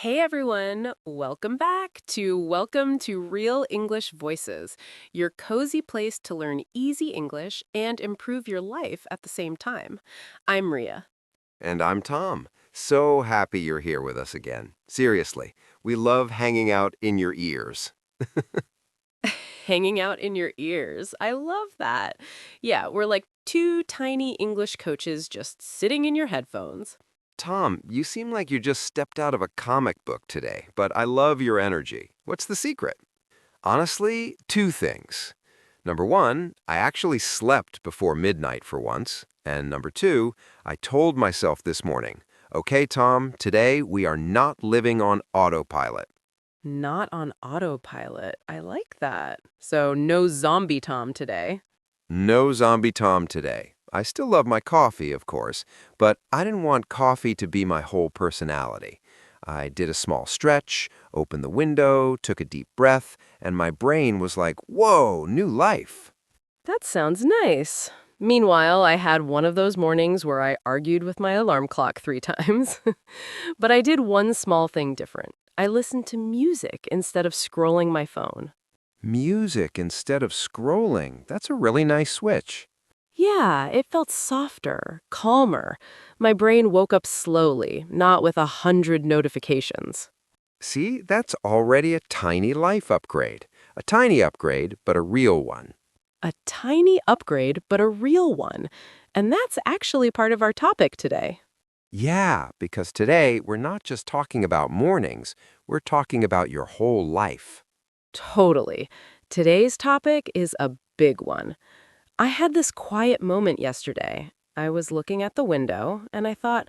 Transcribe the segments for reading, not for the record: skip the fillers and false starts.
Hey everyone, welcome to Real English Voices, your cozy place to learn easy English and improve your life at the same time. I'm Ria. And I'm Tom. So happy you're here with us again. Seriously, we love hanging out in your ears. Hanging out in your ears. I love that. Yeah, we're like two tiny English coaches just sitting in your headphones. Tom, you seem like you just stepped out of a comic book today, but I love your energy. What's the secret? Honestly, two things. Number one, I actually slept before midnight for once. And number two, I told myself this morning, okay, Tom, today we are not living on autopilot. Not on autopilot. I like that. So no zombie Tom today. No zombie Tom today. I still love my coffee, of course, but I didn't want coffee to be my whole personality. I did a small stretch, opened the window, took a deep breath, and my brain was like, whoa, new life. That sounds nice. Meanwhile, I had one of those mornings where I argued with my alarm clock 3 times. But I did one small thing different. I listened to music instead of scrolling my phone. Music instead of scrolling. That's a really nice switch. Yeah, it felt softer, calmer. My brain woke up slowly, not with 100 notifications. See, that's already a tiny life upgrade. A tiny upgrade, but a real one. A tiny upgrade, but a real one. And that's actually part of our topic today. Yeah, because today we're not just talking about mornings, we're talking about your whole life. Totally. Today's topic is a big one. I had this quiet moment yesterday. I was looking at the window and I thought,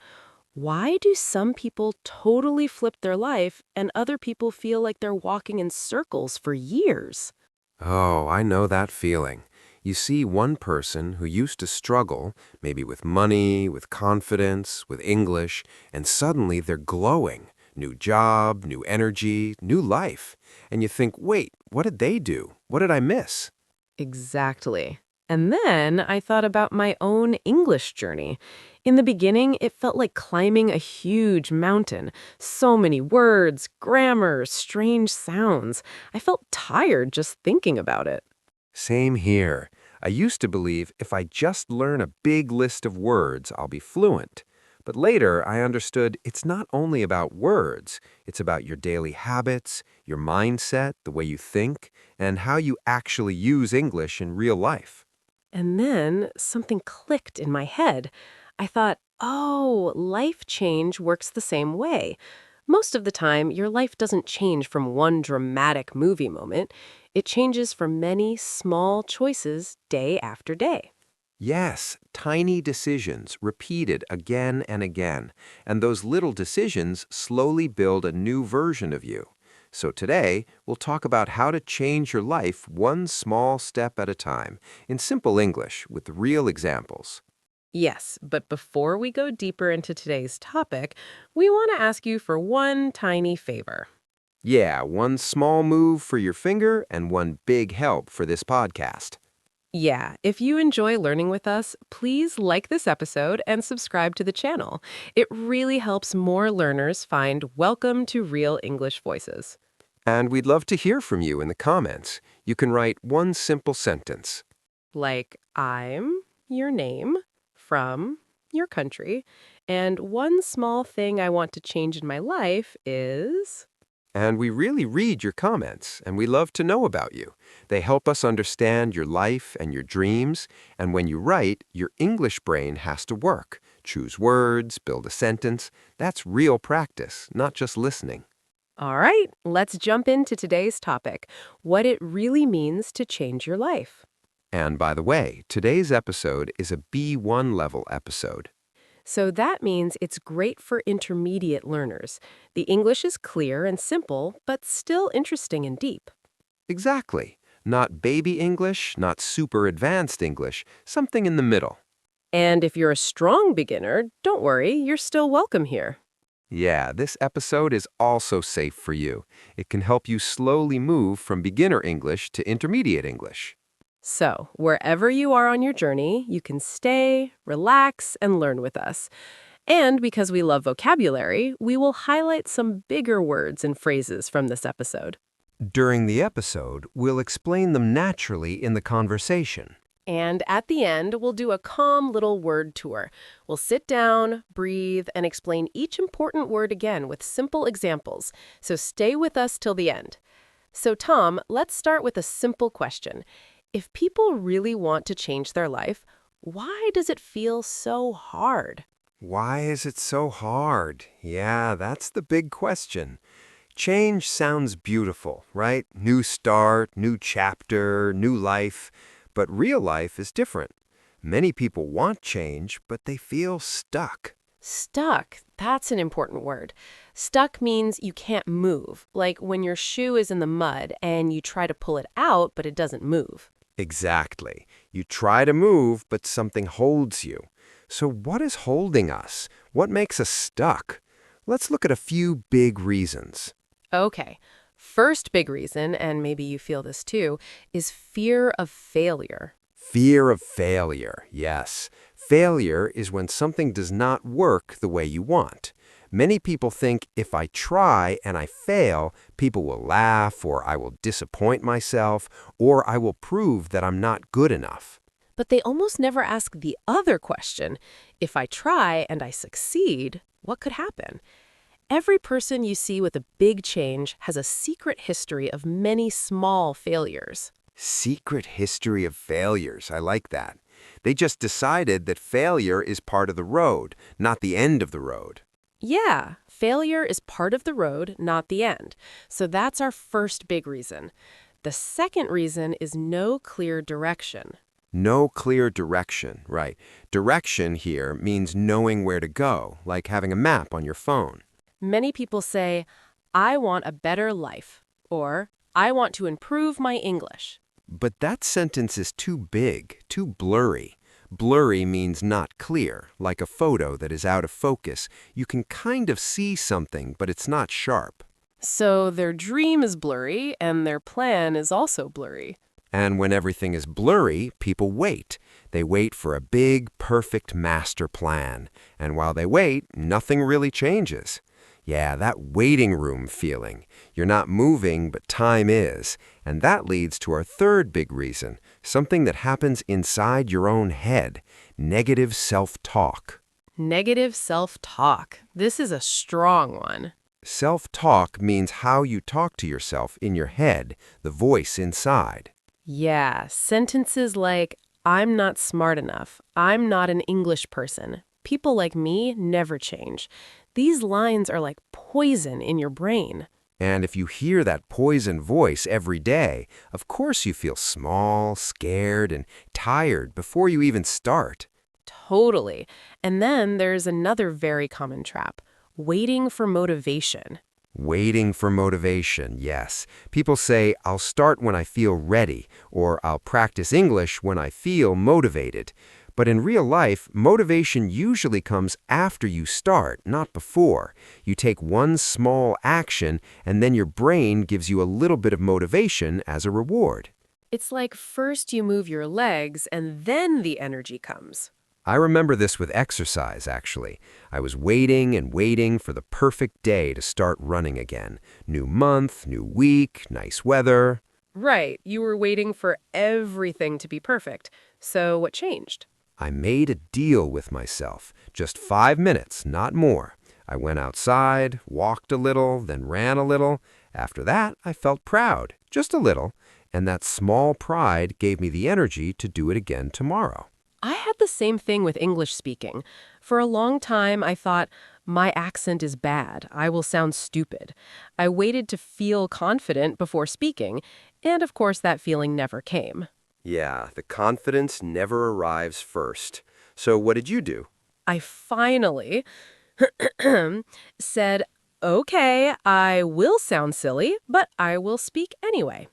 why do some people totally flip their life and other people feel like they're walking in circles for years? Oh, I know that feeling. You see one person who used to struggle, maybe with money, with confidence, with English, and suddenly they're glowing. New job, new energy, new life. And you think, wait, what did they do? What did I miss? Exactly. And then I thought about my own English journey. In the beginning, it felt like climbing a huge mountain. So many words, grammar, strange sounds. I felt tired just thinking about it. Same here. I used to believe if I just learn a big list of words, I'll be fluent. But later, I understood it's not only about words, it's about your daily habits, your mindset, the way you think, and how you actually use English in real life. And then something clicked in my head. I thought, oh, life change works the same way. Most of the time, your life doesn't change from one dramatic movie moment. It changes from many small choices day after day. Yes, tiny decisions repeated again and again, and those little decisions slowly build a new version of you. So today, we'll talk about how to change your life one small step at a time, in simple English with real examples. Yes, but before we go deeper into today's topic, we want to ask you for one tiny favor. Yeah, one small move for your finger and one big help for this podcast. Yeah, if you enjoy learning with us, please like this episode and subscribe to the channel. It really helps more learners find Welcome to Real English Voices. And we'd love to hear from you in the comments. You can write one simple sentence. Like, I'm your name from your country, and one small thing I want to change in my life is... And we really read your comments, and we love to know about you. They help us understand your life and your dreams, and when you write, your English brain has to work. Choose words, build a sentence. That's real practice, not just listening. All right, let's jump into today's topic, what it really means to change your life. And by the way, today's episode is a B1 level episode. So that means it's great for intermediate learners. The English is clear and simple, but still interesting and deep. Exactly. Not baby English, not super advanced English, something in the middle. And if you're a strong beginner, don't worry, you're still welcome here. Yeah, this episode is also safe for you. It can help you slowly move from beginner English to intermediate English. So, wherever you are on your journey, you can stay, relax, and learn with us. And because we love vocabulary, we will highlight some bigger words and phrases from this episode. During the episode, we'll explain them naturally in the conversation. And at the end, we'll do a calm little word tour. We'll sit down, breathe, and explain each important word again with simple examples. So stay with us till the end. So, Tom, let's start with a simple question. If people really want to change their life, why does it feel so hard? Why is it so hard? Yeah, that's the big question. Change sounds beautiful, right? New start, new chapter, new life. But real life is different. Many people want change, but they feel stuck. Stuck, that's an important word. Stuck means you can't move, like when your shoe is in the mud and you try to pull it out, but it doesn't move. Exactly. You try to move, but something holds you. So what is holding us? What makes us stuck? Let's look at a few big reasons. Okay, first big reason, and maybe you feel this too, is fear of failure. Fear of failure, yes. Failure is when something does not work the way you want. Many people think if I try and I fail, people will laugh, or I will disappoint myself, or I will prove that I'm not good enough. But they almost never ask the other question. If I try and I succeed, what could happen? Every person you see with a big change has a secret history of many small failures. Secret history of failures, I like that. They just decided that failure is part of the road, not the end of the road. Yeah, failure is part of the road, not the end. So that's our first big reason. The second reason is no clear direction. No clear direction, right. Direction here means knowing where to go, like having a map on your phone. Many people say, I want a better life, or I want to improve my English. But that sentence is too big, too blurry. Blurry means not clear, like a photo that is out of focus. You can kind of see something, but it's not sharp. So their dream is blurry, and their plan is also blurry. And when everything is blurry, people wait. They wait for a big, perfect master plan. And while they wait, nothing really changes. Yeah, that waiting room feeling. You're not moving, but time is. And that leads to our third big reason, something that happens inside your own head, negative self-talk. Negative self-talk. This is a strong one. Self-talk means how you talk to yourself in your head, the voice inside. Yeah, sentences like, I'm not smart enough. I'm not an English person. People like me never change. These lines are like poison in your brain. And if you hear that poison voice every day, of course you feel small, scared, and tired before you even start. Totally. And then there's another very common trap, waiting for motivation. Waiting for motivation, yes. People say, I'll start when I feel ready, or I'll practice English when I feel motivated. But in real life, motivation usually comes after you start, not before. You take one small action, and then your brain gives you a little bit of motivation as a reward. It's like first you move your legs and then the energy comes. I remember this with exercise, actually. I was waiting and waiting for the perfect day to start running again. New month, new week, nice weather. Right, you were waiting for everything to be perfect. So what changed? I made a deal with myself. Just 5 minutes, not more. I went outside, walked a little, then ran a little. After that, I felt proud, just a little. And that small pride gave me the energy to do it again tomorrow. I had the same thing with English speaking. For a long time, I thought, my accent is bad. I will sound stupid. I waited to feel confident before speaking, and of course that feeling never came. Yeah, the confidence never arrives first. So what did you do? I finally said, okay, I will sound silly, but I will speak anyway.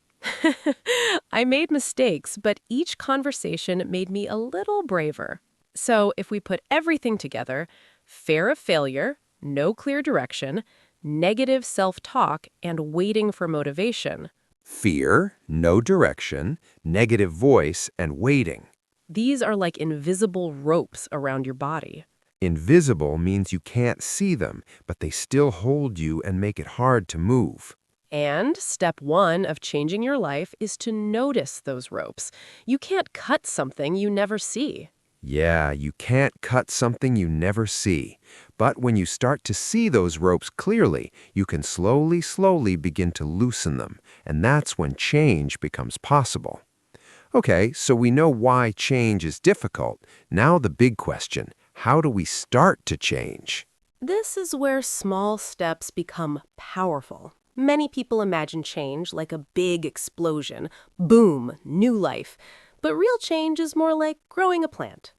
I made mistakes, but each conversation made me a little braver. So if we put everything together, fear of failure, no clear direction, negative self-talk, and waiting for motivation, Fear, no direction, negative voice, and waiting. these are like invisible ropes around your body. Invisible means you can't see them, but they still hold you and make it hard to move. And step one of changing your life is to notice those ropes. You can't cut something you never see. Yeah, you can't cut something you never see. But when you start to see those ropes clearly, you can slowly begin to loosen them. And that's when change becomes possible. Okay, so we know why change is difficult. Now the big question, how do we start to change? This is where small steps become powerful. Many people imagine change like a big explosion. Boom, new life. But real change is more like growing a plant.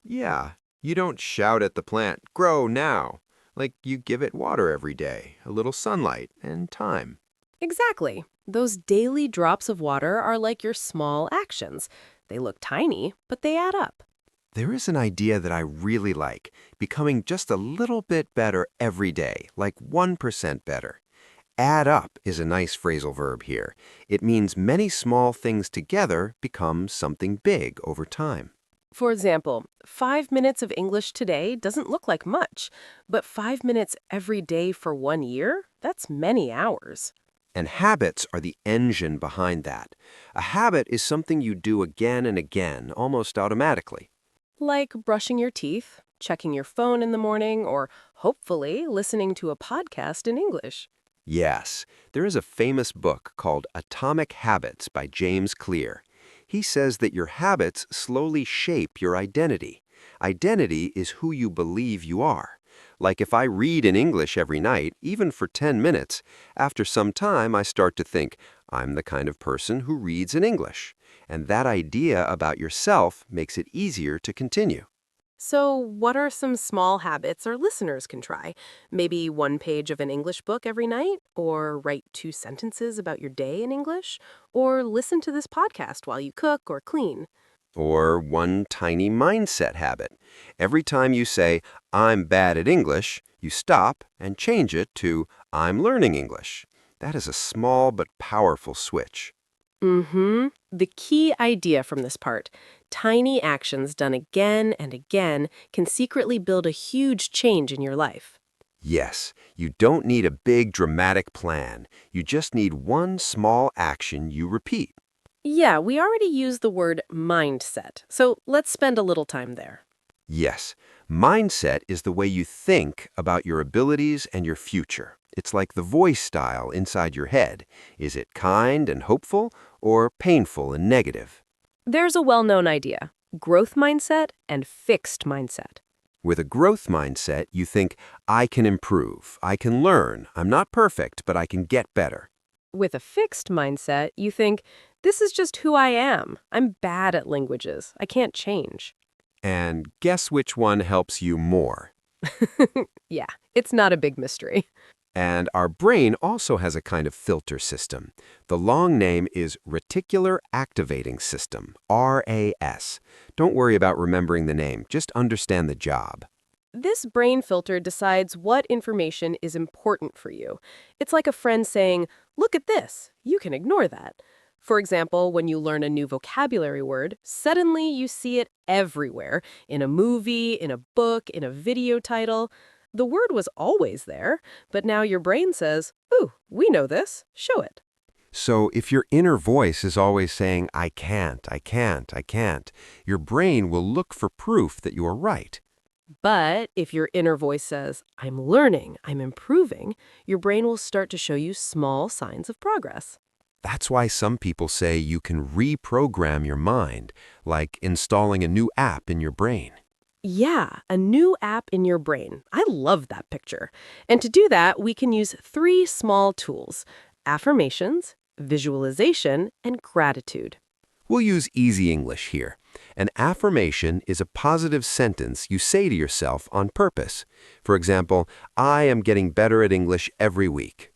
Yeah, you don't shout at the plant, grow now. Like you give it water every day, a little sunlight, and time. Exactly. Those daily drops of water are like your small actions. They look tiny, but they add up. There is an idea that I really like, becoming just a little bit better every day, like 1% better. Add up is a nice phrasal verb here. It means many small things together become something big over time. For example, 5 minutes of English today doesn't look like much, but 5 minutes every day for 1 year? That's many hours. And habits are the engine behind that. A habit is something you do again and again, almost automatically. Like brushing your teeth, checking your phone in the morning, or hopefully listening to a podcast in English. Yes, there is a famous book called Atomic Habits by James Clear. He says that your habits slowly shape your identity. Identity is who you believe you are. Like if I read in English every night, even for 10 minutes, after some time I start to think, I'm the kind of person who reads in English. And that idea about yourself makes it easier to continue. So, what are some small habits our listeners can try? Maybe one page of an English book every night? Or write 2 sentences about your day in English? Or listen to this podcast while you cook or clean? Or one tiny mindset habit. Every time you say, I'm bad at English, you stop and change it to, I'm learning English. That is a small but powerful switch. The key idea from this part: tiny actions done again and again can secretly build a huge change in your life. Yes, you don't need a big dramatic plan. You just need one small action you repeat. Yeah, we already used the word mindset, so let's spend a little time there. Yes, mindset is the way you think about your abilities and your future. It's like the voice style inside your head. Is it kind and hopeful or painful and negative? There's a well-known idea: growth mindset and fixed mindset. With a growth mindset, you think, I can improve, I can learn, I'm not perfect, but I can get better. With a fixed mindset, you think, this is just who I am. I'm bad at languages. I can't change. And guess which one helps you more? Yeah, it's not a big mystery. And our brain also has a kind of filter system. The long name is Reticular Activating System, RAS. Don't worry about remembering the name, just understand the job. This brain filter decides what information is important for you. It's like a friend saying, look at this. You can ignore that. For example, when you learn a new vocabulary word, suddenly you see it everywhere, in a movie, in a book, in a video title. The word was always there, but now your brain says, ooh, we know this. Show it. So if your inner voice is always saying, I can't, I can't, I can't, your brain will look for proof that you are right. But if your inner voice says, I'm learning, I'm improving, your brain will start to show you small signs of progress. That's why some people say you can reprogram your mind, like installing a new app in your brain. Yeah, a new app in your brain. I love that picture. And to do that, we can use 3 small tools: affirmations, visualization, and gratitude. We'll use easy English here. An affirmation is a positive sentence you say to yourself on purpose. For example, I am getting better at English every week.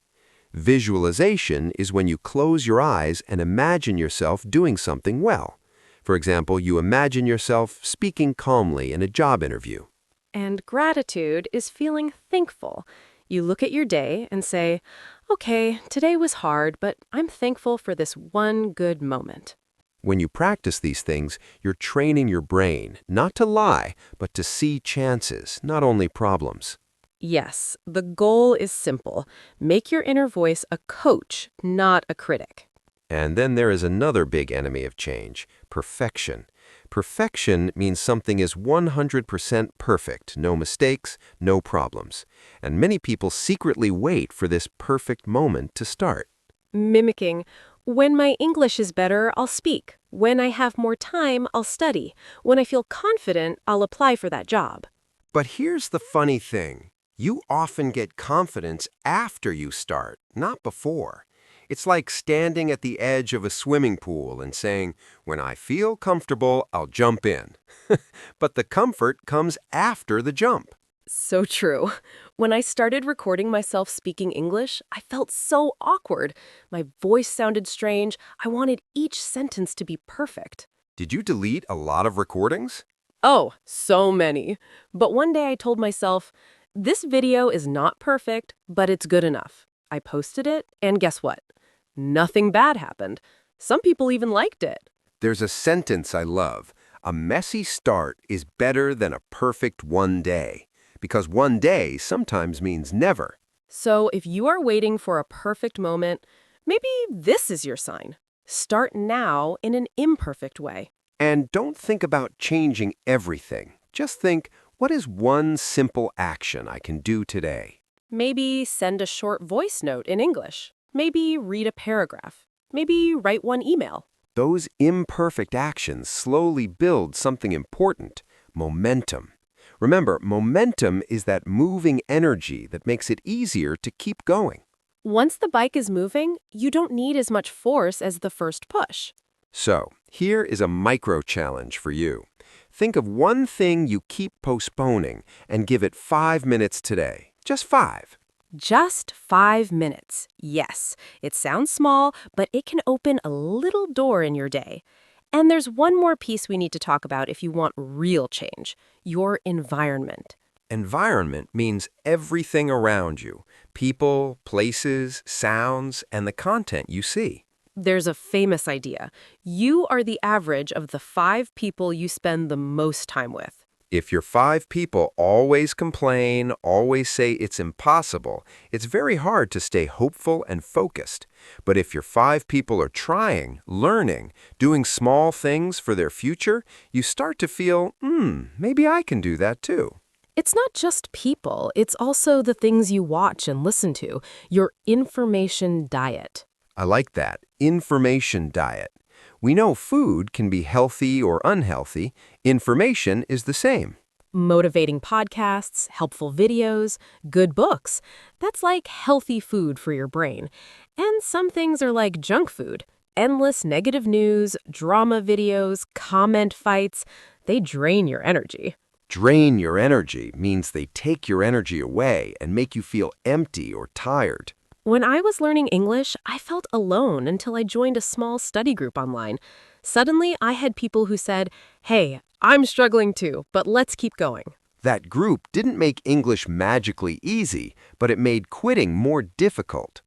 Visualization is when you close your eyes and imagine yourself doing something well. For example, you imagine yourself speaking calmly in a job interview. And gratitude is feeling thankful. You look at your day and say, okay, today was hard, but I'm thankful for this one good moment. When you practice these things, you're training your brain not to lie, but to see chances, not only problems. Yes, the goal is simple. Make your inner voice a coach, not a critic. And then there is another big enemy of change, perfection. Perfection means something is 100% perfect, no mistakes, no problems. And many people secretly wait for this perfect moment to start. Mimicking. When my English is better, I'll speak. When I have more time, I'll study. When I feel confident, I'll apply for that job. But here's the funny thing. You often get confidence after you start, not before. It's like standing at the edge of a swimming pool and saying, when I feel comfortable, I'll jump in. But the comfort comes after the jump. So true. When I started recording myself speaking English, I felt so awkward. My voice sounded strange. I wanted each sentence to be perfect. Did you delete a lot of recordings? Oh, so many. But one day I told myself, this video is not perfect, but it's good enough. I posted it, and guess what? Nothing bad happened. Some people even liked it. There's a sentence I love. A messy start is better than a perfect one day. Because one day sometimes means never. So if you are waiting for a perfect moment, maybe this is your sign. Start now in an imperfect way. And don't think about changing everything. Just think, what is one simple action I can do today? Maybe send a short voice note in English. Maybe read a paragraph. Maybe write one email. Those imperfect actions slowly build something important, momentum. Remember, momentum is that moving energy that makes it easier to keep going. Once the bike is moving, you don't need as much force as the first push. So, here is a micro challenge for you. Think of one thing you keep postponing and give it 5 minutes today. Just 5. Just 5 minutes. Yes, it sounds small, but it can open a little door in your day. And there's one more piece we need to talk about if you want real change, your environment. Environment means everything around you. People, places, sounds, and the content you see. There's a famous idea. You are the average of the 5 people you spend the most time with. If your 5 people always complain, always say it's impossible, it's very hard to stay hopeful and focused. But if your 5 people are trying, learning, doing small things for their future, you start to feel, maybe I can do that too. It's not just people, it's also the things you watch and listen to, your information diet. I like that. Information diet. We know food can be healthy or unhealthy. Information is the same. Motivating podcasts, helpful videos, good books. That's like healthy food for your brain. And some things are like junk food. Endless negative news, drama videos, comment fights. They drain your energy. Drain your energy means they take your energy away and make you feel empty or tired. When I was learning English, I felt alone until I joined a small study group online. Suddenly, I had people who said, "Hey, I'm struggling too, but let's keep going." That group didn't make English magically easy, but it made quitting more difficult.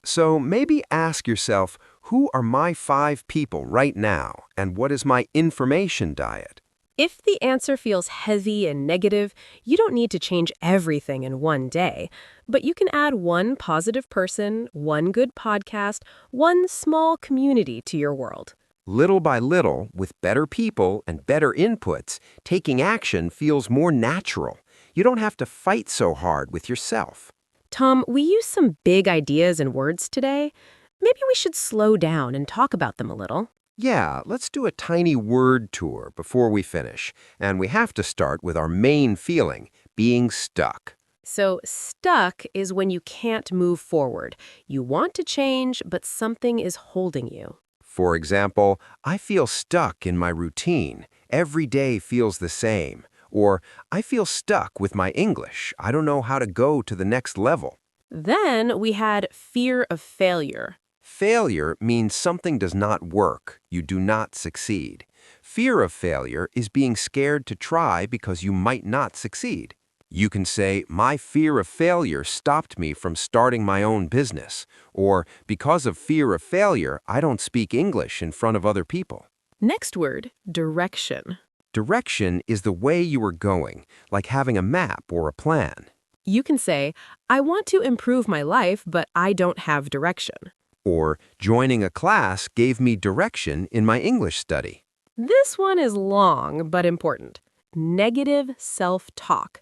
So maybe ask yourself, who are my 5 people right now, and what is my information diet? If the answer feels heavy and negative, you don't need to change everything in one day. But you can add one positive person, one good podcast, one small community to your world. Little by little, with better people and better inputs, taking action feels more natural. You don't have to fight so hard with yourself. Tom, we used some big ideas and words today. Maybe we should slow down and talk about them a little. Yeah, let's do a tiny word tour before we finish. And we have to start with our main feeling, being stuck. So, stuck is when you can't move forward. You want to change, but something is holding you. For example, I feel stuck in my routine. Every day feels the same. Or, I feel stuck with my English. I don't know how to go to the next level. Then we had fear of failure. Failure means something does not work. You do not succeed. Fear of failure is being scared to try because you might not succeed. You can say, my fear of failure stopped me from starting my own business, or because of fear of failure, I don't speak English in front of other people. Next word, direction. Direction is the way you are going, like having a map or a plan. You can say, I want to improve my life, but I don't have direction. Or joining a class gave me direction in my English study. This one is long but important. Negative self-talk.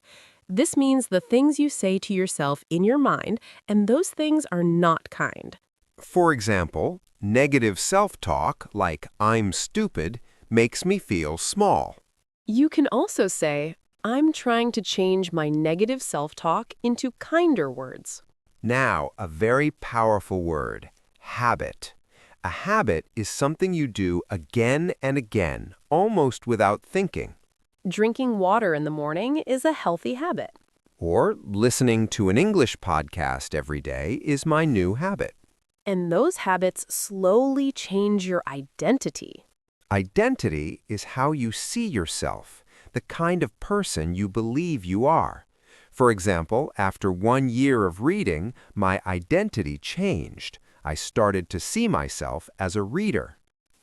This means the things you say to yourself in your mind, and those things are not kind. For example, negative self-talk, like I'm stupid, makes me feel small. You can also say, I'm trying to change my negative self-talk into kinder words. Now, a very powerful word, habit. A habit is something you do again and again, almost without thinking. Drinking water in the morning is a healthy habit. Or listening to an English podcast every day is my new habit. And those habits slowly change your identity. Identity is how you see yourself, the kind of person you believe you are. For example, after 1 year of reading, my identity changed. I started to see myself as a reader.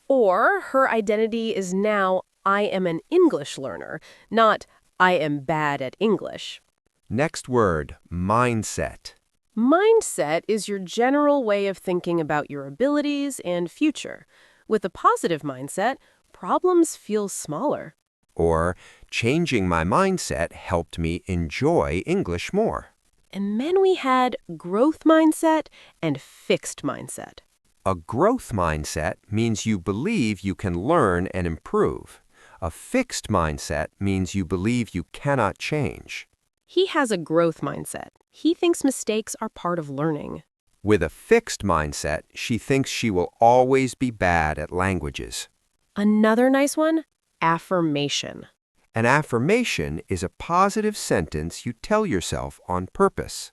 Or her identity is now, I am an English learner, not I am bad at English. Next word, mindset. Mindset is your general way of thinking about your abilities and future. With a positive mindset, problems feel smaller. Or changing my mindset helped me enjoy English more. And then we had growth mindset and fixed mindset. A growth mindset means you believe you can learn and improve. A fixed mindset means you believe you cannot change. He has a growth mindset. He thinks mistakes are part of learning. With a fixed mindset, she thinks she will always be bad at languages. Another nice one, affirmation. An affirmation is a positive sentence you tell yourself on purpose.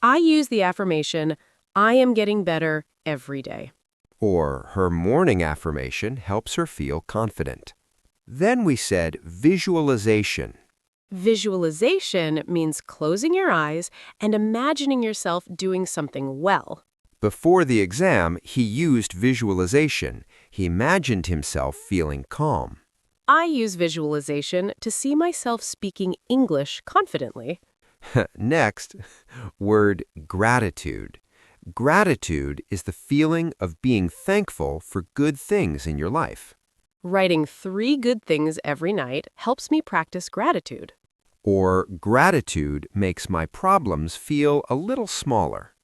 I use the affirmation, I am getting better every day. Or her morning affirmation helps her feel confident. Then we said visualization. Visualization means closing your eyes and imagining yourself doing something well. Before the exam, he used visualization. He imagined himself feeling calm. I use visualization to see myself speaking English confidently. Next, word gratitude. Gratitude is the feeling of being thankful for good things in your life. Writing 3 good things every night helps me practice gratitude. Or gratitude makes my problems feel a little smaller.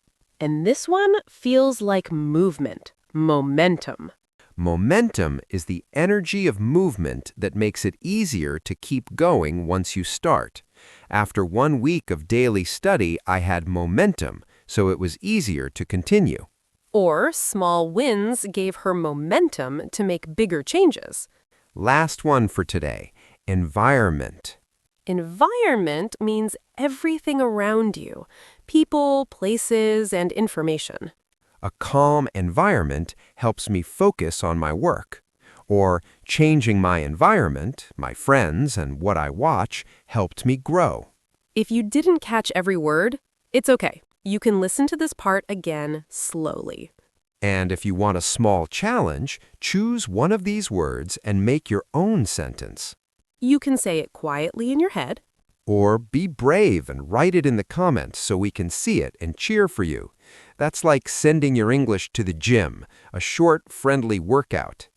And this one feels like movement, momentum. Momentum is the energy of movement that makes it easier to keep going once you start. After 1 week of daily study, I had momentum, so it was easier to continue. Or small wins gave her momentum to make bigger changes. Last one for today, environment. Environment means everything around you, people, places, and information. A calm environment helps me focus on my work. Or changing my environment, my friends, and what I watch helped me grow. If you didn't catch every word, it's okay. You can listen to this part again slowly. And if you want a small challenge, choose one of these words and make your own sentence. You can say it quietly in your head. Or be brave and write it in the comments so we can see it and cheer for you. That's like sending your English to the gym, a short, friendly workout.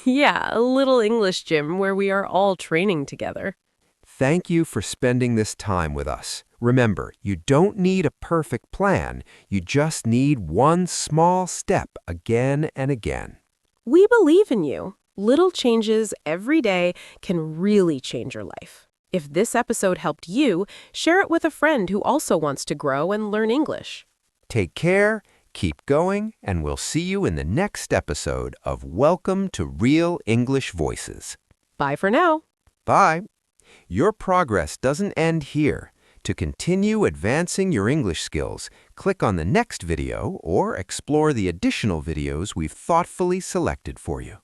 Yeah, a little English gym where we are all training together. Thank you for spending this time with us. Remember, you don't need a perfect plan. You just need one small step again and again. We believe in you. Little changes every day can really change your life. If this episode helped you, share it with a friend who also wants to grow and learn English. Take care, keep going, and we'll see you in the next episode of Welcome to Real English Voices. Bye for now. Bye. Your progress doesn't end here. To continue advancing your English skills, click on the next video or explore the additional videos we've thoughtfully selected for you.